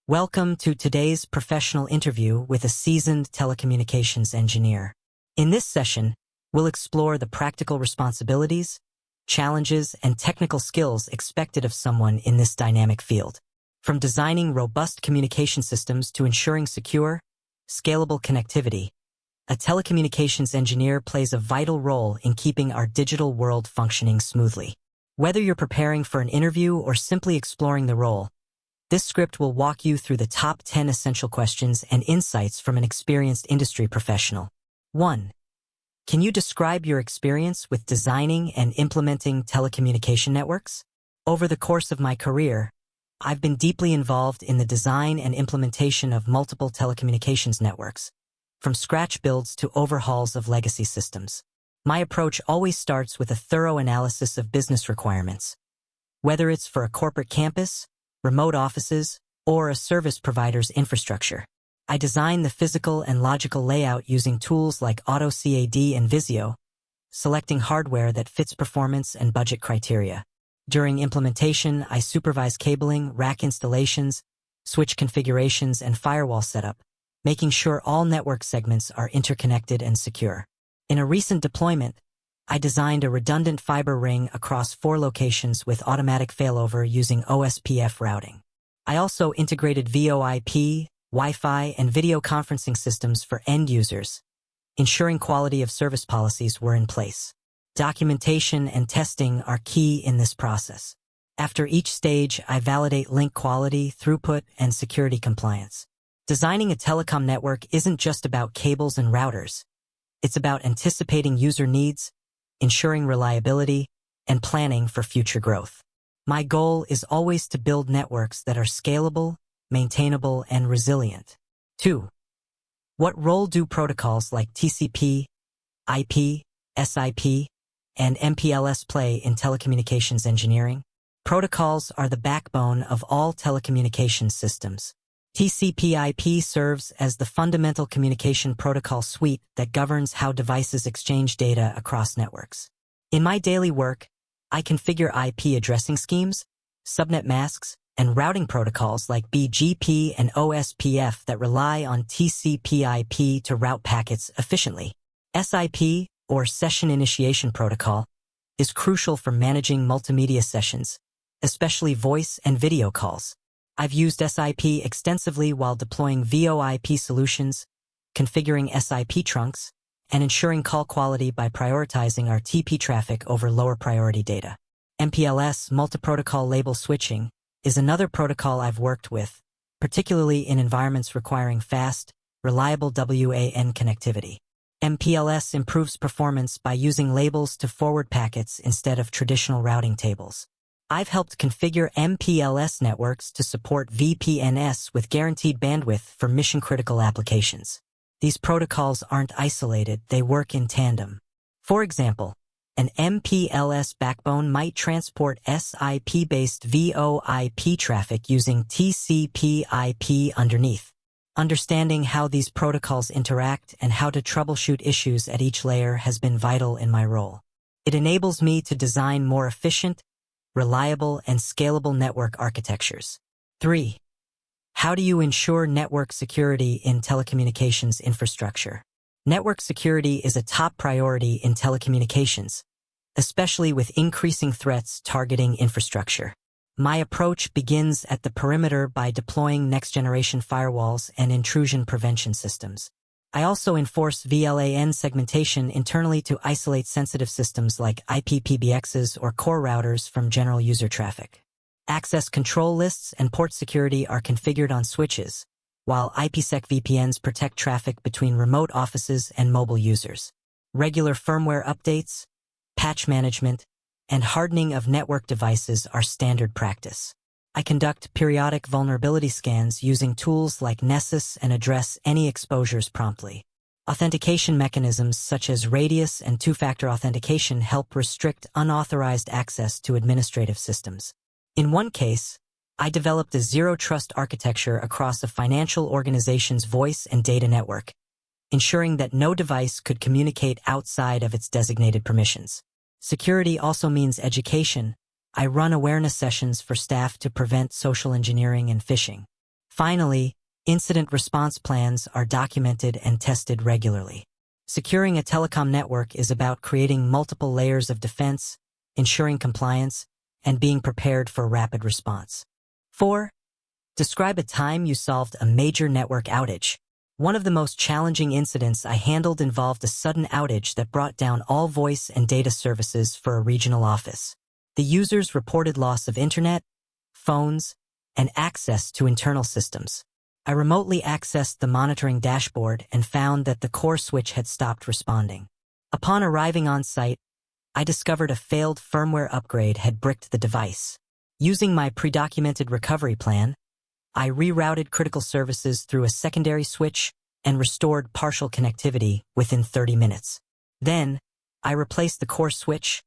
Welcome to today's professional interview with a seasoned telecommunications engineer. In this session, we'll explore the practical responsibilities, challenges, and technical skills expected of someone in this dynamic field. From designing robust communication systems to ensuring secure, scalable connectivity, a telecommunications engineer plays a vital role in keeping our digital world functioning smoothly. Whether you're preparing for an interview or simply exploring the role, this script will walk you through the top 10 essential questions and insights from an experienced industry professional. 1. Can you describe your experience with designing and implementing telecommunication networks? Over the course of my career, I've been deeply involved in the design and implementation of multiple telecommunications networks, from scratch builds to overhauls of legacy systems. My approach always starts with a thorough analysis of business requirements. Whether it's for a corporate campus, remote offices, or a service provider's infrastructure, I design the physical and logical layout using tools like AutoCAD and Visio, selecting hardware that fits performance and budget criteria. During implementation, I supervise cabling, rack installations, switch configurations, and firewall setup, making sure all network segments are interconnected and secure. In a recent deployment, I designed a redundant fiber ring across 4 locations with automatic failover using OSPF routing. I also integrated VoIP, Wi-Fi, and video conferencing systems for end users, ensuring quality of service policies were in place. Documentation and testing are key in this process. After each stage, I validate link quality, throughput, and security compliance. Designing a telecom network isn't just about cables and routers. It's about anticipating user needs, ensuring reliability, and planning for future growth. My goal is always to build networks that are scalable, maintainable, and resilient. 2. What role do protocols like TCP, IP, SIP, and MPLS play in telecommunications engineering? Protocols are the backbone of all telecommunications systems. TCP/IP serves as the fundamental communication protocol suite that governs how devices exchange data across networks. In my daily work, I configure IP addressing schemes, subnet masks, and routing protocols like BGP and OSPF that rely on TCP/IP to route packets efficiently. SIP, or Session Initiation Protocol, is crucial for managing multimedia sessions, especially voice and video calls. I've used SIP extensively while deploying VoIP solutions, configuring SIP trunks, and ensuring call quality by prioritizing our TP traffic over lower priority data. MPLS, multi-protocol label switching, is another protocol I've worked with, particularly in environments requiring fast, reliable WAN connectivity. MPLS improves performance by using labels to forward packets instead of traditional routing tables. I've helped configure MPLS networks to support VPNs with guaranteed bandwidth for mission-critical applications. These protocols aren't isolated, they work in tandem. For example, an MPLS backbone might transport SIP-based VoIP traffic using TCP/IP underneath. Understanding how these protocols interact and how to troubleshoot issues at each layer has been vital in my role. It enables me to design more efficient, reliable, and scalable network architectures. 3. How do you ensure network security in telecommunications infrastructure? Network security is a top priority in telecommunications, especially with increasing threats targeting infrastructure. My approach begins at the perimeter by deploying next-generation firewalls and intrusion prevention systems. I also enforce VLAN segmentation internally to isolate sensitive systems like IPPBXs or core routers from general user traffic. Access control lists and port security are configured on switches, while IPsec VPNs protect traffic between remote offices and mobile users. Regular firmware updates, patch management, and hardening of network devices are standard practice. I conduct periodic vulnerability scans using tools like Nessus and address any exposures promptly. Authentication mechanisms such as Radius and two-factor authentication help restrict unauthorized access to administrative systems. In one case, I developed a zero-trust architecture across a financial organization's voice and data network, ensuring that no device could communicate outside of its designated permissions. Security also means education. I run awareness sessions for staff to prevent social engineering and phishing. Finally, incident response plans are documented and tested regularly. Securing a telecom network is about creating multiple layers of defense, ensuring compliance, and being prepared for rapid response. 4. Describe a time you solved a major network outage. One of the most challenging incidents I handled involved a sudden outage that brought down all voice and data services for a regional office. The users reported loss of internet, phones, and access to internal systems. I remotely accessed the monitoring dashboard and found that the core switch had stopped responding. Upon arriving on site, I discovered a failed firmware upgrade had bricked the device. Using my pre-documented recovery plan, I rerouted critical services through a secondary switch and restored partial connectivity within 30 minutes. Then, I replaced the core switch,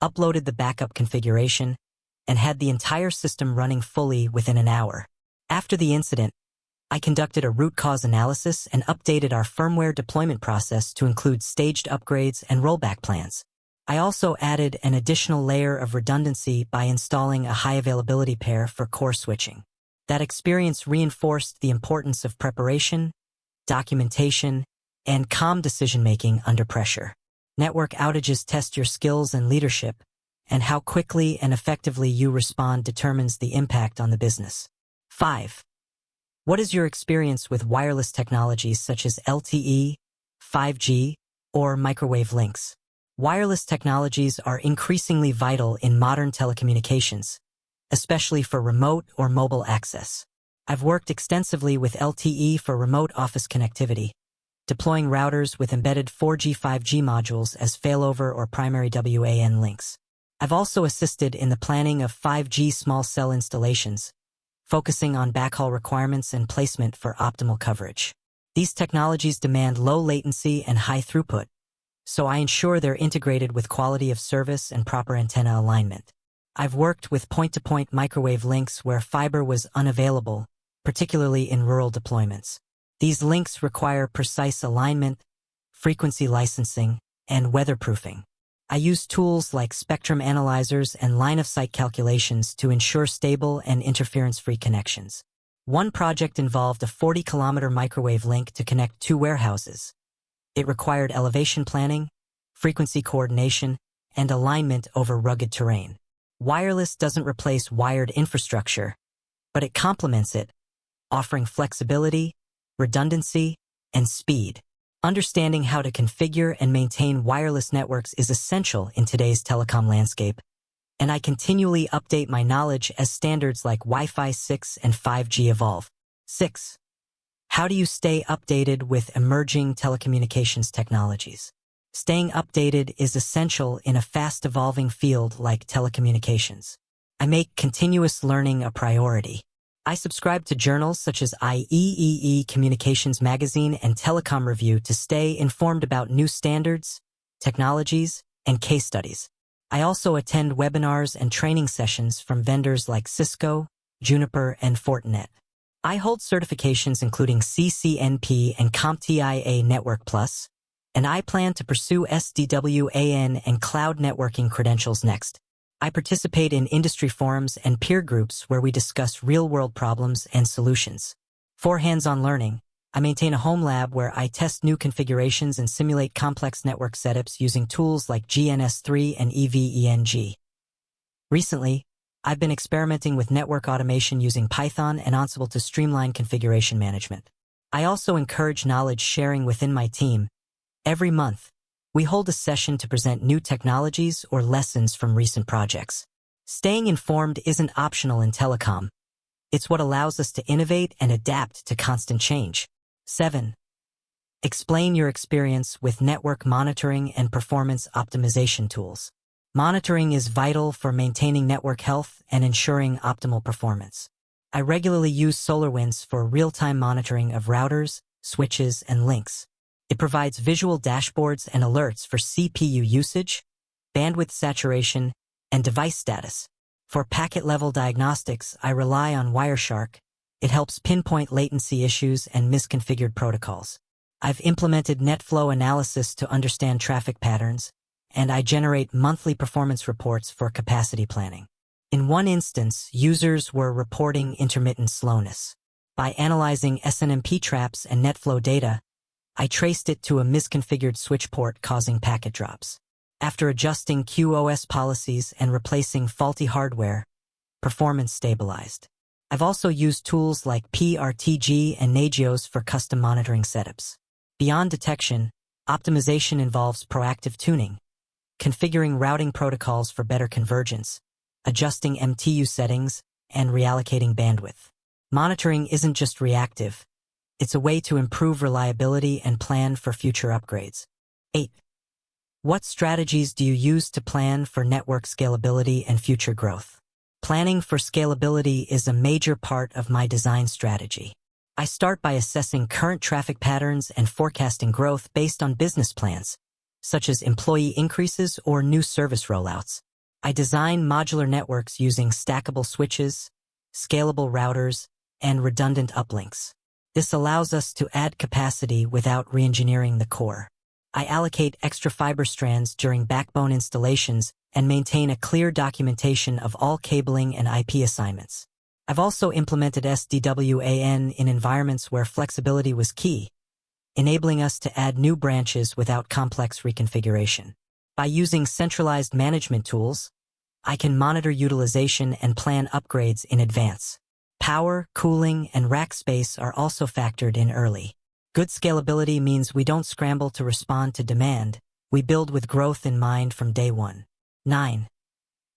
uploaded the backup configuration, and had the entire system running fully within an hour. After the incident, I conducted a root cause analysis and updated our firmware deployment process to include staged upgrades and rollback plans. I also added an additional layer of redundancy by installing a high availability pair for core switching. That experience reinforced the importance of preparation, documentation, and calm decision-making under pressure. Network outages test your skills and leadership, and how quickly and effectively you respond determines the impact on the business. 5. What is your experience with wireless technologies such as LTE, 5G, or microwave links? Wireless technologies are increasingly vital in modern telecommunications, especially for remote or mobile access. I've worked extensively with LTE for remote office connectivity, deploying routers with embedded 4G 5G modules as failover or primary WAN links. I've also assisted in the planning of 5G small cell installations, focusing on backhaul requirements and placement for optimal coverage. These technologies demand low latency and high throughput, so I ensure they're integrated with quality of service and proper antenna alignment. I've worked with point-to-point microwave links where fiber was unavailable, particularly in rural deployments. These links require precise alignment, frequency licensing, and weatherproofing. I use tools like spectrum analyzers and line-of-sight calculations to ensure stable and interference-free connections. One project involved a 40-kilometer microwave link to connect two warehouses. It required elevation planning, frequency coordination, and alignment over rugged terrain. Wireless doesn't replace wired infrastructure, but it complements it, offering flexibility, redundancy, and speed. Understanding how to configure and maintain wireless networks is essential in today's telecom landscape, and I continually update my knowledge as standards like Wi-Fi 6 and 5G evolve. 6. How do you stay updated with emerging telecommunications technologies? Staying updated is essential in a fast-evolving field like telecommunications. I make continuous learning a priority. I subscribe to journals such as IEEE Communications Magazine and Telecom Review to stay informed about new standards, technologies, and case studies. I also attend webinars and training sessions from vendors like Cisco, Juniper, and Fortinet. I hold certifications including CCNP and CompTIA Network Plus, and I plan to pursue SDWAN and cloud networking credentials next. I participate in industry forums and peer groups where we discuss real-world problems and solutions. For hands-on learning, I maintain a home lab where I test new configurations and simulate complex network setups using tools like GNS3 and EVENG. Recently, I've been experimenting with network automation using Python and Ansible to streamline configuration management. I also encourage knowledge sharing within my team. Every month, we hold a session to present new technologies or lessons from recent projects. Staying informed isn't optional in telecom. It's what allows us to innovate and adapt to constant change. 7. Explain your experience with network monitoring and performance optimization tools. Monitoring is vital for maintaining network health and ensuring optimal performance. I regularly use SolarWinds for real-time monitoring of routers, switches, and links. It provides visual dashboards and alerts for CPU usage, bandwidth saturation, and device status. For packet-level diagnostics, I rely on Wireshark. It helps pinpoint latency issues and misconfigured protocols. I've implemented NetFlow analysis to understand traffic patterns, and I generate monthly performance reports for capacity planning. In one instance, users were reporting intermittent slowness. By analyzing SNMP traps and NetFlow data, I traced it to a misconfigured switch port causing packet drops. After adjusting QoS policies and replacing faulty hardware, performance stabilized. I've also used tools like PRTG and Nagios for custom monitoring setups. Beyond detection, optimization involves proactive tuning, configuring routing protocols for better convergence, adjusting MTU settings, and reallocating bandwidth. Monitoring isn't just reactive. It's a way to improve reliability and plan for future upgrades. 8. What strategies do you use to plan for network scalability and future growth? Planning for scalability is a major part of my design strategy. I start by assessing current traffic patterns and forecasting growth based on business plans, such as employee increases or new service rollouts. I design modular networks using stackable switches, scalable routers, and redundant uplinks. This allows us to add capacity without re-engineering the core. I allocate extra fiber strands during backbone installations and maintain a clear documentation of all cabling and IP assignments. I've also implemented SDWAN in environments where flexibility was key, enabling us to add new branches without complex reconfiguration. By using centralized management tools, I can monitor utilization and plan upgrades in advance. Power, cooling, and rack space are also factored in early. Good scalability means we don't scramble to respond to demand. We build with growth in mind from day one. 9.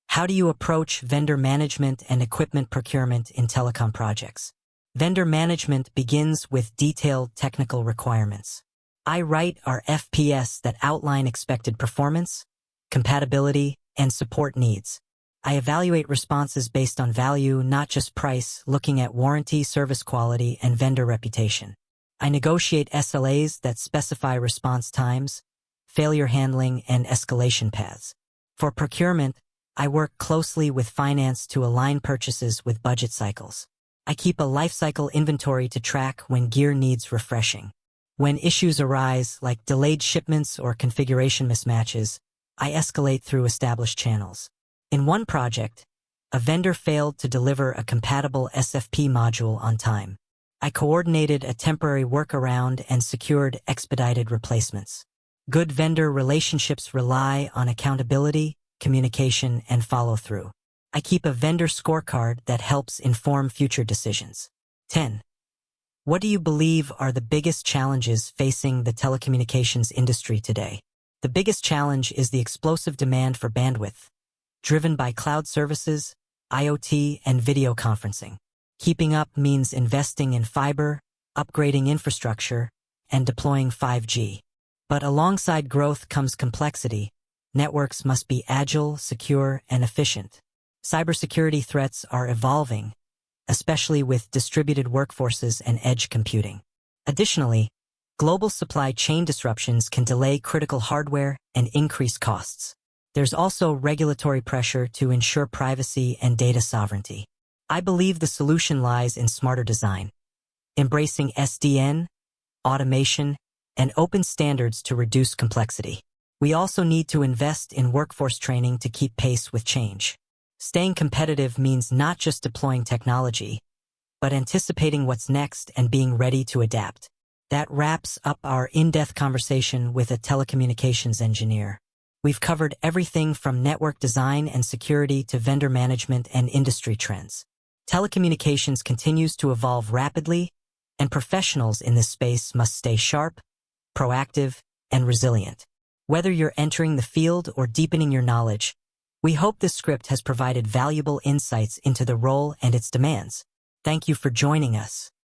How do you approach vendor management and equipment procurement in telecom projects? Vendor management begins with detailed technical requirements. I write our FPS that outline expected performance, compatibility, and support needs. I evaluate responses based on value, not just price, looking at warranty, service quality, and vendor reputation. I negotiate SLAs that specify response times, failure handling, and escalation paths. For procurement, I work closely with finance to align purchases with budget cycles. I keep a lifecycle inventory to track when gear needs refreshing. When issues arise, like delayed shipments or configuration mismatches, I escalate through established channels. In one project, a vendor failed to deliver a compatible SFP module on time. I coordinated a temporary workaround and secured expedited replacements. Good vendor relationships rely on accountability, communication, and follow-through. I keep a vendor scorecard that helps inform future decisions. 10. What do you believe are the biggest challenges facing the telecommunications industry today? The biggest challenge is the explosive demand for bandwidth, driven by cloud services, IoT, and video conferencing. Keeping up means investing in fiber, upgrading infrastructure, and deploying 5G. But alongside growth comes complexity. Networks must be agile, secure, and efficient. Cybersecurity threats are evolving, especially with distributed workforces and edge computing. Additionally, global supply chain disruptions can delay critical hardware and increase costs. There's also regulatory pressure to ensure privacy and data sovereignty. I believe the solution lies in smarter design, embracing SDN, automation, and open standards to reduce complexity. We also need to invest in workforce training to keep pace with change. Staying competitive means not just deploying technology, but anticipating what's next and being ready to adapt. That wraps up our in-depth conversation with a telecommunications engineer. We've covered everything from network design and security to vendor management and industry trends. Telecommunications continues to evolve rapidly, and professionals in this space must stay sharp, proactive, and resilient. Whether you're entering the field or deepening your knowledge, we hope this script has provided valuable insights into the role and its demands. Thank you for joining us.